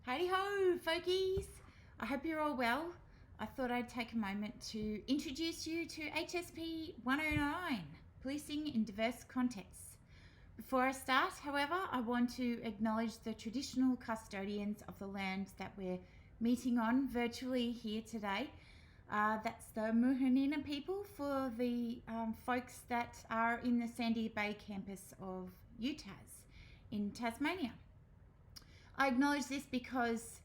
Howdy ho, folkies! I hope you're all well. I thought I'd take a moment to introduce you to HSP109, Policing in Diverse Contexts. Before I start, however, I want to acknowledge the traditional custodians of the land that we're meeting on virtually here today. That's the Muhunina people for the folks that are in the Sandy Bay campus of UTAS in Tasmania. I acknowledge this because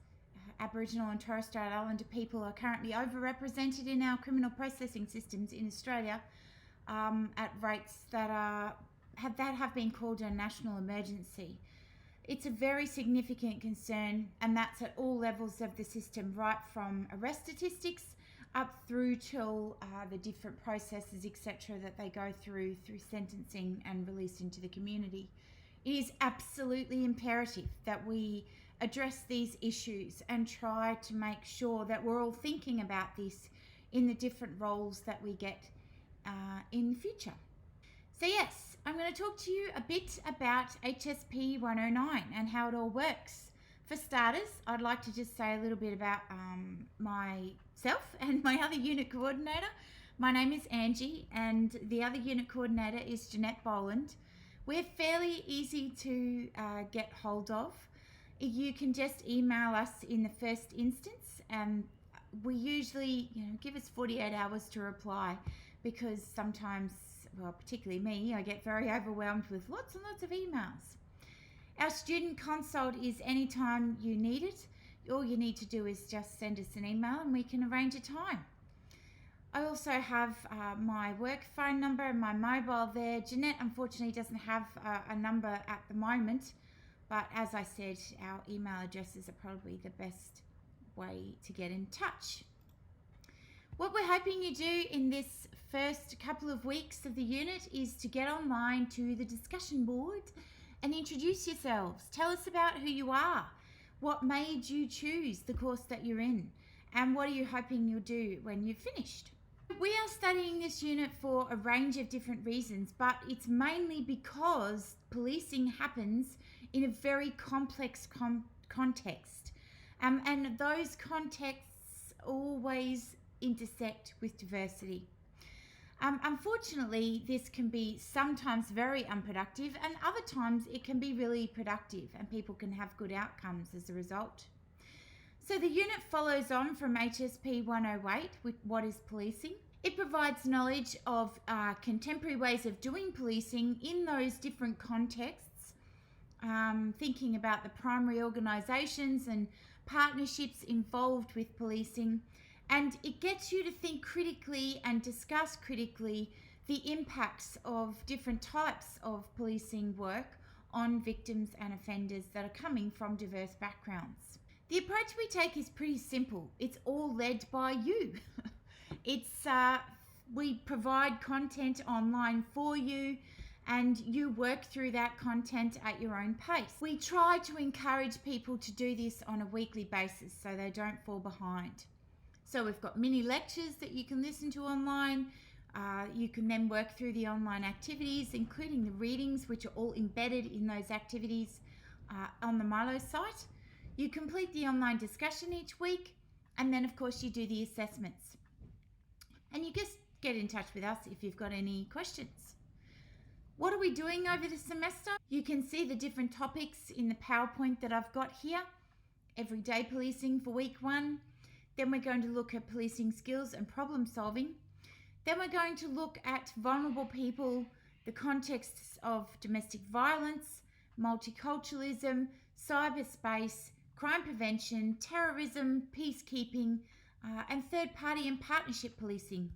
Aboriginal and Torres Strait Islander people are currently overrepresented in our criminal processing systems in Australia at rates that have been called a national emergency. It's a very significant concern, and that's at all levels of the system, right from arrest statistics up through till the different processes, etc., that they go through sentencing and release into the community. It is absolutely imperative that we address these issues and try to make sure that we're all thinking about this in the different roles that we get in the future. So yes, I'm going to talk to you a bit about HSP 109 and how it all works. For starters, I'd like to just say a little bit about myself and my other unit coordinator. My name is Angie, and the other unit coordinator is Jeanette Boland. We're fairly easy to get hold of. You can just email us in the first instance, and we usually give us 48 hours to reply, because sometimes, well, particularly me, I get very overwhelmed with lots and lots of emails. Our student consult is anytime you need it. All you need to do is just send us an email and we can arrange a time. I also have my work phone number and my mobile there. Jeanette unfortunately doesn't have a number at the moment, but as I said, our email addresses are probably the best way to get in touch. What we're hoping you do in this first couple of weeks of the unit is to get online to the discussion board and introduce yourselves. Tell us about who you are, what made you choose the course that you're in, and what are you hoping you'll do when you've finished. We are studying this unit for a range of different reasons, but it's mainly because policing happens in a very complex context. And those contexts always intersect with diversity. Unfortunately, this can be sometimes very unproductive, and other times it can be really productive and people can have good outcomes as a result. So the unit follows on from HSP 108 with what is policing. It provides knowledge of contemporary ways of doing policing in those different contexts, thinking about the primary organisations and partnerships involved with policing, and it gets you to think critically and discuss critically the impacts of different types of policing work on victims and offenders that are coming from diverse backgrounds. The approach we take is pretty simple. It's all led by you. We provide content online for you, and you work through that content at your own pace. We try to encourage people to do this on a weekly basis so they don't fall behind. So we've got mini lectures that you can listen to online. You can then work through the online activities, including the readings, which are all embedded in those activities on the Milo site. You complete the online discussion each week, and then of course you do the assessments. And you just get in touch with us if you've got any questions. What are we doing over the semester? You can see the different topics in the PowerPoint that I've got here. Everyday policing for week 1. Then we're going to look at policing skills and problem solving. Then we're going to look at vulnerable people, the contexts of domestic violence, multiculturalism, cyberspace, crime prevention, terrorism, peacekeeping, and third-party and partnership policing.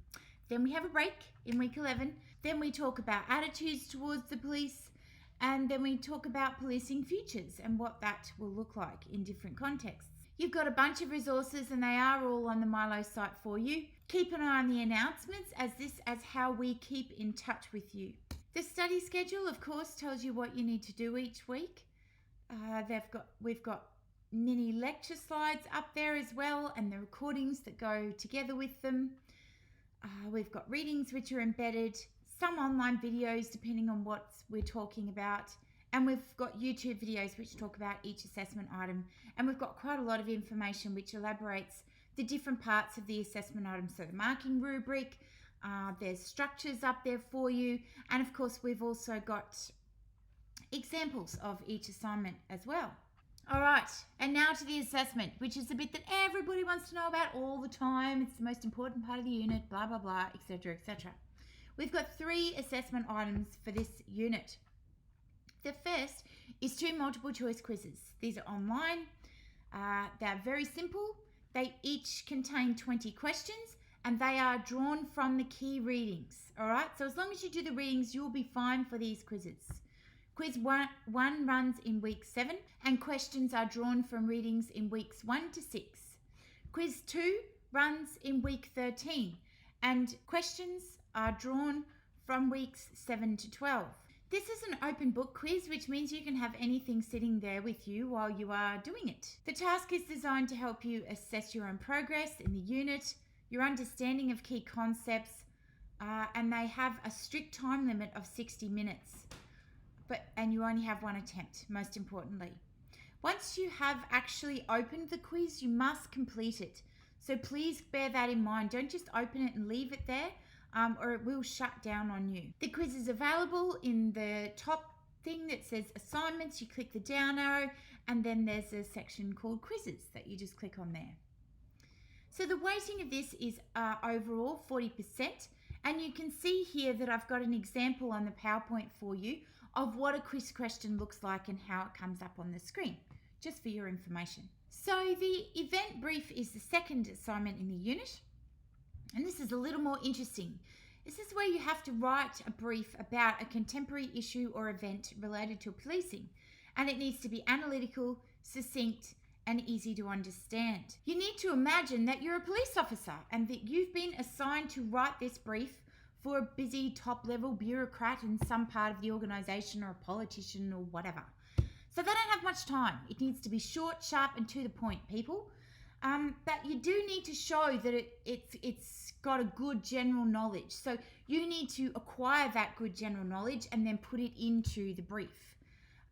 Then we have a break in week 11. Then we talk about attitudes towards the police, and then we talk about policing futures and what that will look like in different contexts. You've got a bunch of resources, and they are all on the Milo site for you. Keep an eye on the announcements, as how we keep in touch with you. The study schedule, of course, tells you what you need to do each week. We've got mini lecture slides up there as well, and the recordings that go together with them. We've got readings which are embedded, some online videos depending on what we're talking about, And we've got YouTube videos which talk about each assessment item. And we've got quite a lot of information which elaborates the different parts of the assessment item. So the marking rubric, there's structures up there for you. And of course, we've also got examples of each assignment as well. All right, and now to the assessment, which is the bit that everybody wants to know about all the time. It's the most important part of the unit, blah, blah, blah, etc., etc. We've got 3 assessment items for this unit. The first is 2 multiple choice quizzes. These are online. They're very simple. They each contain 20 questions and they are drawn from the key readings. All right, so as long as you do the readings, you'll be fine for these quizzes. Quiz 1 runs in week 7 and questions are drawn from readings in weeks 1 to 6. Quiz 2 runs in week 13 and questions are drawn from weeks 7 to 12. This is an open book quiz, which means you can have anything sitting there with you while you are doing it. The task is designed to help you assess your own progress in the unit, your understanding of key concepts, and they have a strict time limit of 60 minutes. And you only have 1 attempt, most importantly. Once you have actually opened the quiz, you must complete it. So please bear that in mind. Don't just open it and leave it there, or it will shut down on you. The quiz is available in the top thing that says assignments. You click the down arrow, and then there's a section called quizzes that you just click on there. So the weighting of this is overall 40%. And you can see here that I've got an example on the PowerPoint for you of what a quiz question looks like and how it comes up on the screen, just for your information. So the event brief is the second assignment in the unit, and this is a little more interesting. This is where you have to write a brief about a contemporary issue or event related to policing, and it needs to be analytical, succinct, and easy to understand. You need to imagine that you're a police officer and that you've been assigned to write this brief for a busy top-level bureaucrat in some part of the organisation or a politician or whatever. So they don't have much time. It needs to be short, sharp, and to the point, people. But you do need to show that it's got a good general knowledge. So you need to acquire that good general knowledge and then put it into the brief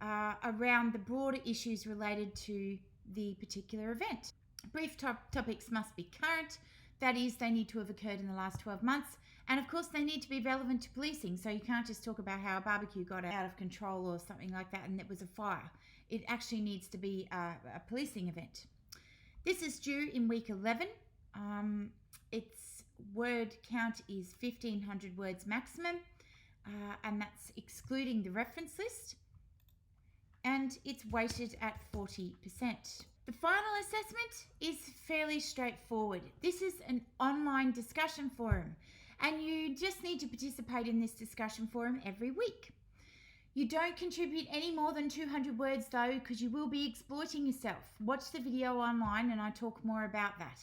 around the broader issues related to the particular event. Brief topics must be current. That is, they need to have occurred in the last 12 months. And of course, they need to be relevant to policing. So you can't just talk about how a barbecue got out of control or something like that and it was a fire. It actually needs to be a policing event. This is due in week 11. Its word count is 1,500 words maximum, and that's excluding the reference list. And it's weighted at 40%. The final assessment is fairly straightforward. This is an online discussion forum, and you just need to participate in this discussion forum every week. You don't contribute any more than 200 words though, because you will be exploiting yourself. Watch the video online and I talk more about that.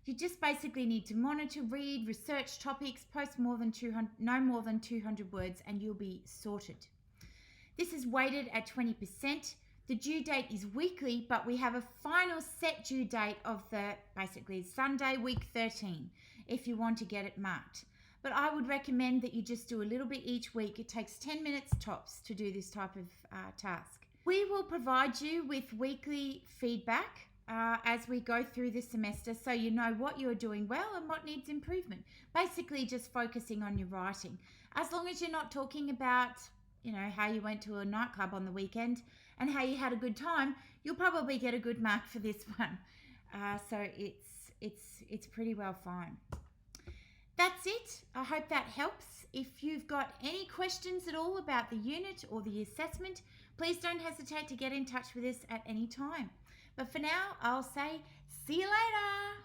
You just basically need to monitor, read, research topics, post no more than 200 words, and you'll be sorted. This is weighted at 20%. The due date is weekly, but we have a final set due date of basically Sunday, week 13, if you want to get it marked. But I would recommend that you just do a little bit each week. It takes 10 minutes tops to do this type of task. We will provide you with weekly feedback as we go through the semester, so you know what you're doing well and what needs improvement. Basically just focusing on your writing. As long as you're not talking about, you know, how you went to a nightclub on the weekend and how you had a good time, you'll probably get a good mark for this one. So it's pretty well fine. That's it. I hope that helps. If you've got any questions at all about the unit or the assessment, please don't hesitate to get in touch with us at any time. But for now, I'll say see you later.